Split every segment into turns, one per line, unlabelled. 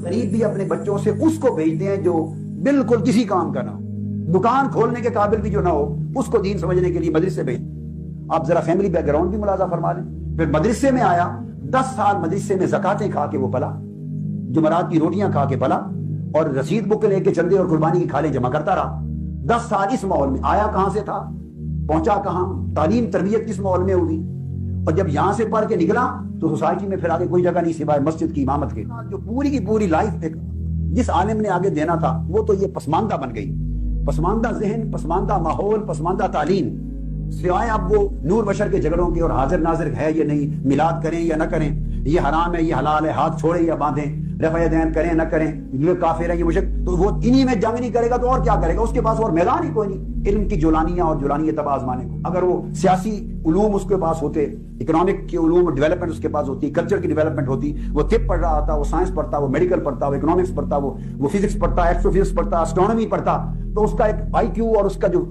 غریب بھی اپنے بچوں سے اس کو بھیجتے ہیں جو بالکل کسی کام کا نہ ہو, دکان کھولنے کے قابل بھی جو نہ ہو, اس کو دین سمجھنے کے لیے مدرسے بھیج. آپ ذرا فیملی بیک گراؤنڈ بھی ملاحظہ فرما لیں. پھر مدرسے میں آیا, 10 سال مدرسے میں زکاتیں کھا کے وہ پلا, جمعرات کی روٹیاں کھا کے پلا, اور رسید بک لے کے چندے اور قربانی کی کھالیں جمع کرتا رہا. 10 سال اس ماحول میں. آیا کہاں سے تھا, پہنچا کہاں, تعلیم تربیت کس ماحول میں ہوگی, اور جب یہاں سے پڑھ کے نکلا تو سوسائٹی میں پھر آگے کوئی جگہ نہیں سوائے مسجد کی امامت کے. جو پوری کی پوری لائف جس عالم نے آگے دینا تھا وہ تو یہ پسماندہ بن گئی. پسماندہ ذہن, پسماندہ ماحول, پسماندہ تعلیم, سوائے اب وہ نور بشر کے جھگڑوں کے اور حاضر ناظر ہے یا نہیں, میلاد کریں یا نہ کریں, یہ حرام ہے یہ حلال ہے, ہاتھ چھوڑیں یا باندھیں, رفع یدین کریں نہ کریں, یہ کافر ہے یہ مشرک, تو وہ انہی میں جنگ نہیں کرے گا تو اور کیا کرے گا؟ اس کے پاس اور میدان ہی کوئی نہیں علم کی جولانیاں اور جولانیت آزمانے کو. اگر وہ سیاسی علوم اس کے پاس ہوتے, اکنامک کے علوم اور ڈیولپمنٹ اس کے پاس ہوتی, کلچر کی ڈیولپمنٹ ہوتی, وہ طب پڑھ رہا ہوتا, وہ سائنس پڑھتا, وہ میڈیکل پڑھتا, وہ اکنامکس پڑھتا, وہ فزکس پڑھتا, ایسٹرو فزکس پڑھتا, اسٹرونومی پڑھتا, تو اس کا ایک آئی کیو اور اس کا جو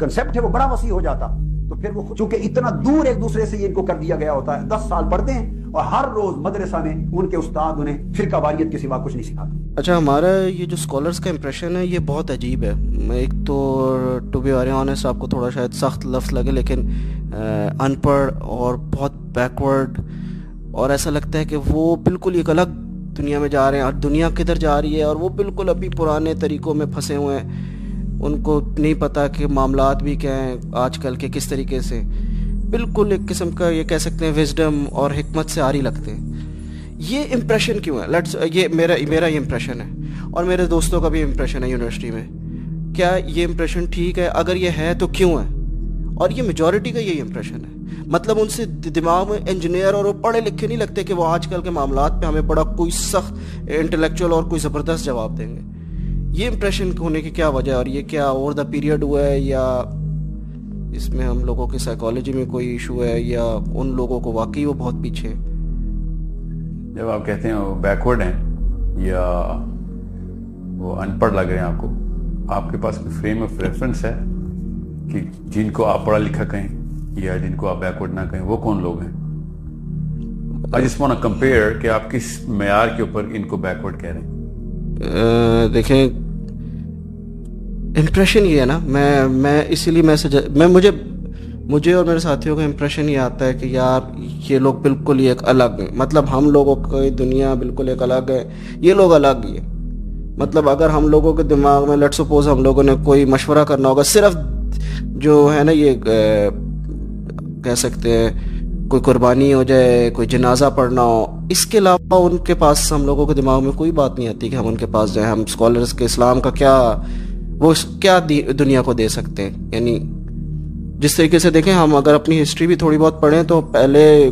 کنسپٹ ہے وہ بڑا وسیع ہو جاتا. تو پھر وہ چونکہ اتنا دور ایک دوسرے سے ان کو کر دیا گیا ہوتا ہے, 10 سال پڑھتے ہیں اور ہر روز مدرسہ میں ان کے استاد انہیں فرقہ واریت کے سوا کچھ نہیں سکھاتا.
اچھا, ہمارا یہ جو اسکالرس کا امپریشن ہے یہ بہت عجیب ہے. ایک تو ٹو بی ویری آنیسٹ آپ کو تھوڑا شاید سخت لفظ لگے, لیکن ان پڑھ اور بہت بیکورڈ, اور ایسا لگتا ہے کہ وہ بالکل ایک الگ دنیا میں جا رہے ہیں, اور دنیا کدھر جا رہی ہے, اور وہ بالکل ابھی پرانے طریقوں میں پھنسے ہوئے ہیں. ان کو نہیں پتہ کہ معاملات بھی کیا ہیں آج کل کے کس طریقے سے, بالکل ایک قسم کا یہ کہہ سکتے ہیں وزڈم اور حکمت سے عاری لگتے ہیں. یہ امپریشن کیوں ہے؟ یہ میرا یہ امپریشن ہے, اور میرے دوستوں کا بھی امپریشن ہے یونیورسٹی میں. کیا یہ امپریشن ٹھیک ہے؟ اگر یہ ہے تو کیوں ہے؟ اور یہ میجورٹی کا یہی امپریشن ہے. مطلب ان سے دماغ میں انجینئر اور وہ پڑھے لکھے نہیں لگتے کہ وہ آج کل کے معاملات پہ ہمیں بڑا کوئی سخت انٹلیکچوئل اور کوئی زبردست جواب دیں گے. یہ امپریشن ہونے کی کیا وجہ ہے, اور یہ کیا اوور دا پیریڈ ہوا ہے, یا اس میں ہم لوگوں کی سائیکالوجی میں کوئی ایشو ہے, یا ان لوگوں کو واقعی وہ بہت پیچھے ہیں؟
جب آپ کہتے ہیں وہ بیکورڈ ہیں یا وہ ان پڑھ لگ رہے ہیں آپ کے پاس کوئی فریم آف ریفرنس ہے کہ جن کو آپ پڑھا لکھا کہیں یا جن کو آپ بیکورڈ نہ کہیں وہ کون لوگ ہیں؟ I just want to compare کہ آپ کس معیار کے اوپر ان کو بیکورڈ کہہ رہے ہیں.
دیکھیں, امپریشن یہ ہے نا, میں اسی لیے مجھے اور میرے ساتھیوں کا امپریشن یہ آتا ہے کہ یار یہ لوگ بالکل ہی ایک الگ ہیں. مطلب ہم لوگوں کی دنیا بالکل ایک الگ ہے, یہ لوگ الگ ہی ہیں. مطلب اگر ہم لوگوں کے دماغ میں لیٹ سپوز ہم لوگوں نے کوئی مشورہ کرنا ہوگا, صرف جو ہے نا یہ کہہ سکتے ہیں کوئی قربانی ہو جائے, کوئی جنازہ پڑھنا ہو, اس کے علاوہ ان کے پاس ہم لوگوں کے دماغ میں کوئی بات نہیں آتی کہ ہم ان کے پاس جائیں. ہم اسکالرس کے اسلام کا کیا دنیا کو دے سکتے ہیں. یعنی جس طریقے سے دیکھیں, ہم اگر اپنی ہسٹری بھی تھوڑی بہت پڑھیں تو پہلے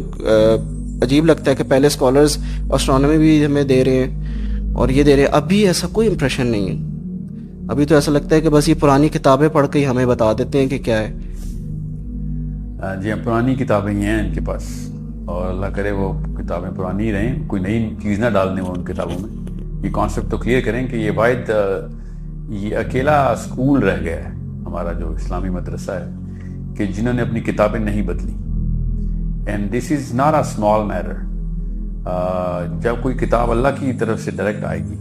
عجیب لگتا ہے کہ پہلے اسکالرس اسٹرانومی بھی ہمیں دے رہے ہیں اور یہ دے رہے ہیں. ابھی ایسا کوئی امپریشن نہیں ہے. ابھی تو ایسا لگتا ہے کہ بس یہ پرانی کتابیں پڑھ کے ہی ہمیں بتا دیتے ہیں کہ کیا ہے.
جی ہاں, پرانی کتابیں ہی ہیں ان کے پاس, اور اللہ کرے وہ کتابیں پرانی ہی رہیں, کوئی نئی چیز نہ ڈال دیں وہ ان کتابوں میں. یہ کانسیپٹ تو کلیئر کریں کہ یہ واحد یہ اکیلا اسکول رہ گیا ہے ہمارا جو اسلامی مدرسہ ہے کہ جنہوں نے اپنی کتابیں نہیں بدلی. And this is not a small matter. جب کوئی کتاب اللہ کی طرف سے ڈائریکٹ آئے گی,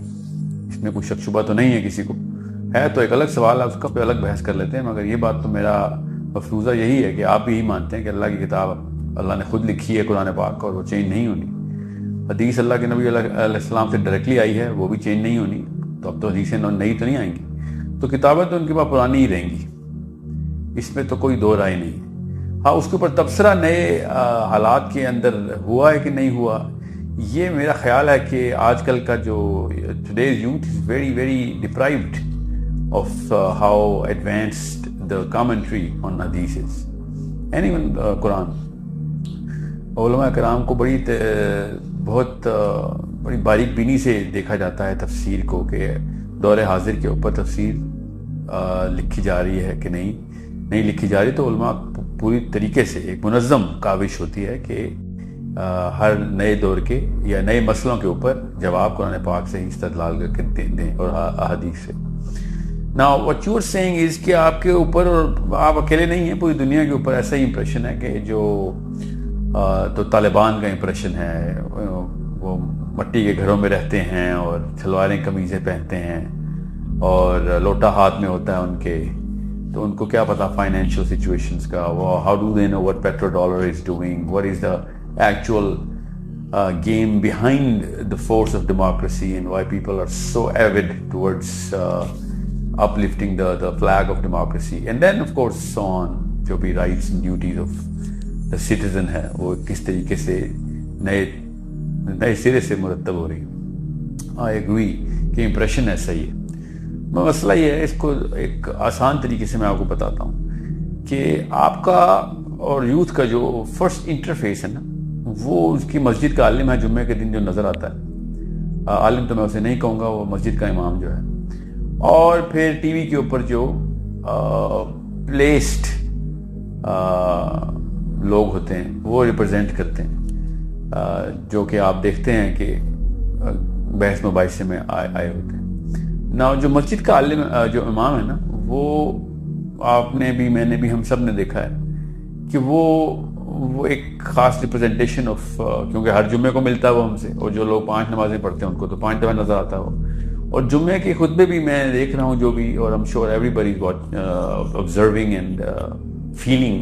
اس میں کوئی شک شبہ تو نہیں ہے کسی کو, ہے تو ایک الگ سوال ہے, اس کا پہ الگ بحث کر لیتے ہیں. مگر یہ بات تو میرا مفروضہ یہی ہے کہ آپ بھی یہی مانتے ہیں کہ اللہ کی کتاب اللہ نے خود لکھی ہے قرآن پاک, اور وہ چینج نہیں ہونی. حدیث اللہ کے نبی علیہ السلام سے ڈائریکٹلی آئی ہے, وہ بھی چینج نہیں ہونی. تو اب تو حدیثیں نئی تو نہیں آئیں گی, تو کتابیں تو ان کے پاس پرانی ہی رہیں گی, اس میں تو کوئی دو رائے نہیں. ہاں, اس کے اوپر تبصرہ نئے حالات کے اندر ہوا ہے کہ نہیں ہوا, یہ میرا خیال ہے کہ آج کل کا جو today's youth is very very deprived of how advanced the commentary on hadiths and even Quran. علماء کرام کو بہت بڑی باریک بینی سے دیکھا جاتا ہے تفسیر کو, کہ دور حاضر کے اوپر تفسیر لکھی جا رہی ہے کہ نہیں لکھی جا رہی. تو علماء پوری طریقے سے ایک منظم کاوش ہوتی ہے کہ ہر نئے دور کے یا نئے مسئلوں کے اوپر جواب قرآن پاک سے ہی استدلال کر کے دیں اور احادیث سے. Now what you are saying is کہ آپ کے اوپر, اور آپ اکیلے نہیں ہیں, پوری دنیا کے اوپر ایسا ہی امپریشن ہے کہ جو تو طالبان کا امپریشن ہے, وہ مٹی کے گھروں میں رہتے ہیں اور شلواریں قمیضیں پہنتے ہیں اور لوٹا ہاتھ میں ہوتا ہے ان کے, تو ان کو کیا پتا فائنینشیل سچویشنز کا. How do they know what petro dollar is doing, what is the actual game behind the force of democracy and why people are so avid towards uplifting the flag of democracy. And then of course so on, جو بھی rights and duties of the citizen ہے وہ کس طریقے سے نئے سرے سے مرتب ہو رہی. I agree کہ امپریشن ایسا ہی ہے. مسئلہ یہ ہے, اس کو ایک آسان طریقے سے میں آپ کو بتاتا ہوں کہ آپ کا اور یوتھ کا جو فرسٹ انٹرفیس ہے نا, وہ اس کی مسجد کا عالم ہے جمعے کے دن جو نظر آتا ہے. عالم تو میں اسے نہیں کہوں گا, وہ مسجد کا امام جو ہے. اور پھر ٹی وی کے اوپر جو پلیسڈ لوگ ہوتے ہیں وہ ریپرزینٹ کرتے ہیں, جو کہ آپ دیکھتے ہیں کہ بحث مباحثے میں آئے ہوتے ہیں. نا جو مسجد کا عالم جو امام ہے نا, وہ آپ نے بھی, میں نے بھی, ہم سب نے دیکھا ہے کہ وہ ایک خاص ریپرزنٹیشن آف, کیونکہ ہر جمعے کو ملتا ہے وہ ہم سے, اور جو لوگ 5 نمازیں پڑھتے ہیں ان کو تو 5 دفعہ نظر آتا ہے وہ. اور جمعے کے خطبے بھی میں دیکھ رہا ہوں جو بھی, اور I'm sure everybody is observing and feeling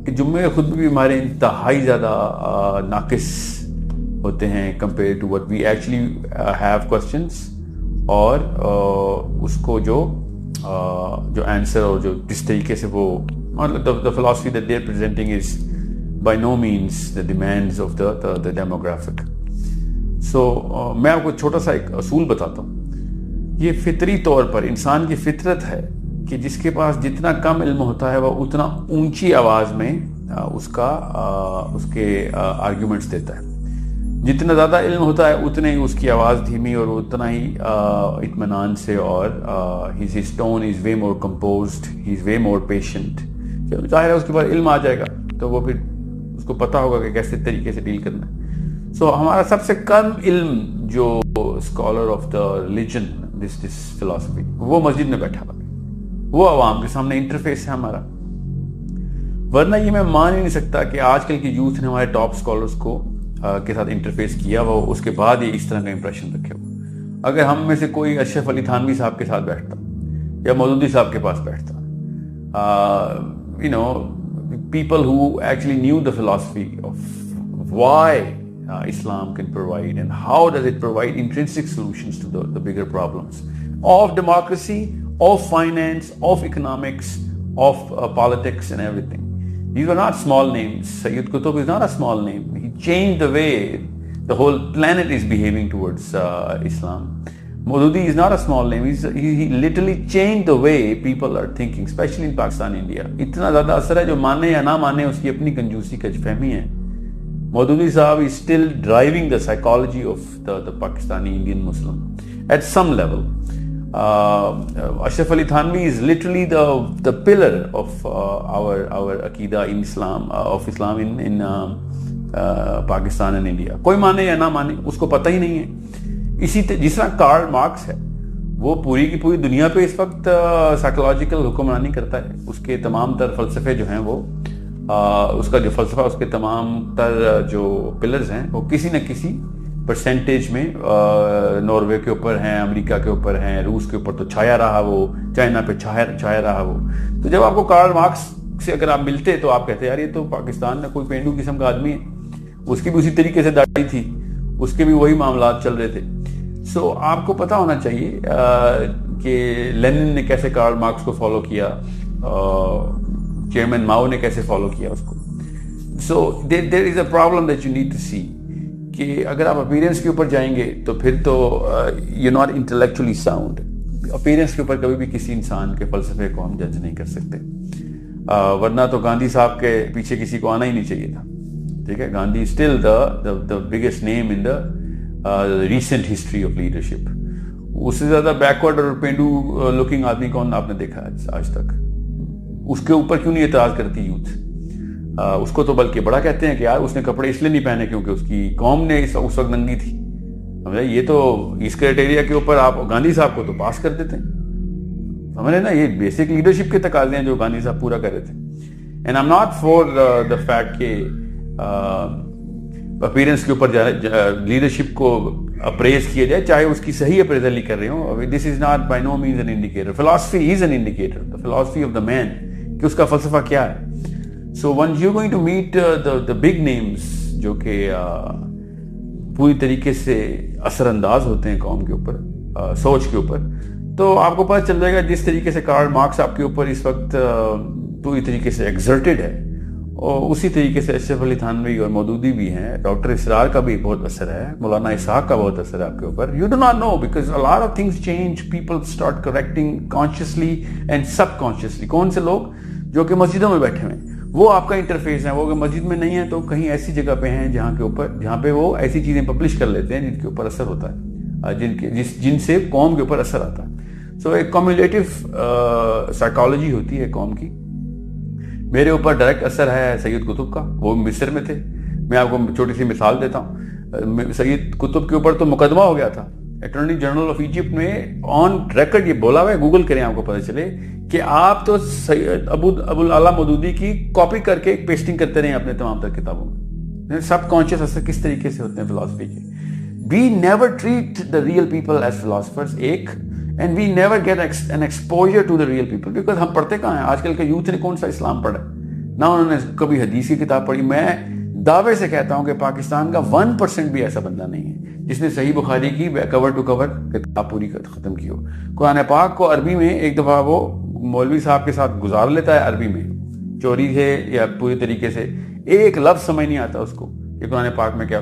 کہ جمعے کے خطبے بھی ہمارے انتہائی زیادہ ناقص ہوتے ہیں compared to what we actually have questions, اور اس کو جو آنسر اور جو جس طریقے سے وہ the philosophy that they're presenting is by no means the demands of the demographic. So میں آپ کو چھوٹا سا ایک اصول بتاتا ہوں. یہ فطری طور پر انسان کی فطرت ہے کہ جس کے پاس جتنا کم علم ہوتا ہے وہ اتنا اونچی آواز میں اس کے آرگیومنٹس دیتا ہے. جتنا زیادہ علم ہوتا ہے اتنے ہی اس کی آواز دھیمی اور اتنا ہی اطمینان سے, اور his tone is way more composed, he is way more patient. ظاہر ہے اس کے بعد علم آ جائے گا تو وہ پھر اس کو پتا ہوگا کہ کیسے طریقے سے ڈیل کرنا ہے. سو ہمارا سب سے کم علم جو scholar of the religion, this philosophy, وہ مسجد میں بیٹھا ہوا ہے, وہ عوام کے سامنے انٹرفیس ہے ہمارا. ورنہ یہ میں مان ہی نہیں سکتا کہ آج کل کی یوتھ نے ہمارے ٹاپ اسکالرس کو کے ساتھ انٹرفیس کیا وہ اس کے بعد یہ اس طرح کا امپریشن رکھے ہوا. اگر ہم میں سے کوئی اشرف علی تھانوی صاحب کے ساتھ بیٹھتا یا مودودی صاحب کے پاس بیٹھتا, people who actually knew the philosophy of why Islam can provide and how does it provide intrinsic solutions to the bigger problems of democracy, of finance, of economics, of politics and everything. These are not small names. Sayyid Qutb is not a small name. He changed the way the whole planet is behaving towards Islam. Maududi is not a small name. He literally changed the way people are thinking, especially in Pakistan, India. اتنا زیادہ اثر ہے, جو مانے یا نہ مانے اس کی اپنی کنجوسی کا فہمی ہے. Maududi صاحب is still driving the psychology of the Pakistani Indian Muslim at some level. Ashraf Ali Thanvi is literally the pillar of our Aqidah in Islam, of Islam in Pakistan and India. کوئی مانے یا نہ مانے اس کو پتہ ہی نہیں ہے. اسی جس طرح کارل مارکس ہے, وہ پوری کی پوری دنیا پہ اس وقت سائیکولوجیکل حکمرانی کرتا ہے. اس کے تمام تر فلسفے جو ہیں وہ اس کا جو فلسفہ, اس کے تمام تر جو پلرز ہیں وہ کسی نہ کسی پرسنٹیج میں ناروے کے اوپر ہیں, امریکہ کے اوپر ہیں, روس کے اوپر تو چھایا رہا وہ, چائنا پہ چھایا رہا وہ. تو جب آپ کو کارل مارکس سے اگر آپ ملتے تو آپ کہتے یار یہ تو پاکستان میں کوئی پینڈو قسم کا آدمی ہے, اس کی بھی اسی طریقے سے داڑھی تھی, اس کے بھی وہی معاملات چل رہے تھے. سو آپ کو پتا ہونا چاہیے کہ لینن نے کیسے کارل مارکس کو فالو کیا, چیئرمین ماؤ نے کیسے فالو کیا اس کو. So there is a problem that you need to see کہ اگر آپ اپیرنس کے اوپر جائیں گے تو پھر تو you not intellectually sound. Appearance کے اوپر کبھی بھی کسی انسان کے فلسفے کو ہم جج نہیں کر سکتے. ورنہ تو گاندھی صاحب کے پیچھے کسی کو آنا ہی نہیں چاہیے تھا. ٹھیک ہے, Gandhi still the biggest name in the recent history of leadership. اس سے زیادہ بیکورڈ اور پینڈو لوکنگ آدمی کون آپ نے دیکھا آج تک؟ اس کے اوپر کیوں نہیں اعتراض کرتی یوتھ؟ اس کو تو بلکہ بڑا کہتے ہیں کہ یار اس نے کپڑے اس لیے نہیں پہنے کیونکہ اس کی قوم نے اس وقت ننگی تھی. یہ تو اس کرائٹیریا کے اوپر آپ گاندھی صاحب کو تو پاس کر دیتے ہیں. سمجھ نا, یہ بیسک لیڈرشپ کے تقاضے ہیں جو گاندھی صاحب پورا کر رہے تھے. And I am not for the fact کہ اپیرنس کے اوپر لیڈرشپ کو اپریز کیا جائے, چاہے اس کی صحیح اپریزل ہی کر رہے ہوں. This is not by no means an indicator. Philosophy is an indicator, the philosophy of the man, کہ اس کا فلسفہ کیا ہے. So when you going to meet the big names جو کہ پوری طریقے سے اثر انداز ہوتے ہیں قوم کے اوپر, سوچ کے اوپر, تو آپ کو پتہ چل جائے گا جس طریقے سے کارل مارکس آپ کے اوپر اس وقت پوری طریقے سے ایگزرٹڈ ہے, اور اسی طریقے سے اشرف علی تھانوی اور مودودی بھی ہیں. ڈاکٹر اسرار کا بھی بہت اثر ہے, مولانا اسحاق کا بہت اثر ہے آپ کے اوپر. You do not know because a lot of things change, people start correcting consciously and subconsciously. کون سے لوگ جو کہ مسجدوں میں بیٹھے ہوئے ہیں, وہ آپ کا انٹرفیس ہے. وہ اگر مسجد میں نہیں ہے تو کہیں ایسی جگہ پہ ہیں جہاں پہ وہ ایسی چیزیں پبلش کر لیتے ہیں جن کے اوپر اثر ہوتا ہے, جن سے قوم کے اوپر اثر آتا ہے. سو ایک کمیولیٹو سائیکالوجی ہوتی ہے قوم کی. میرے اوپر ڈائریکٹ اثر ہے سید قطب کا, وہ مصر میں تھے. میں آپ کو چھوٹی سی مثال دیتا ہوں. سید قطب کے اوپر تو مقدمہ ہو گیا تھا. اٹارنی جنرل آف ایجپٹ نے آن ریکارڈ یہ بولا ہوا ہے, گوگل کریں آپ کو پتہ چلے, کہ آپ تو ابو الاعلیٰ مودودی کی کاپی کر کے پیسٹنگ کرتے رہے اپنے تمام تر کتابوں میں. سب کانشیس اثر کس طریقے سے ہوتے ہیں فلاسفی کے. We never treat the real people as philosophers, ایک, and we never get an exposure to the real people, because ہم پڑھتے کہاں ہیں. آج کل کے یوتھ نے کون سا اسلام پڑھا, نہ انہوں نے کبھی حدیث کی کتاب پڑھی. میں دعوے سے کہتا ہوں کہ پاکستان کا 1% بھی ایسا بندہ نہیں ہے جس نے صحیح بخاری کی کور ٹو کور کتاب پوری ختم کی ہو. قرآن پاک کو عربی میں ایک دفعہ وہ مولوی صاحب کے ساتھ گزار لیتا ہے, عربی میں چوری ہے یا پوری طریقے سے ایک لفظ سمجھ نہیں آتا اس کو کہ قرآن پاک میں کیا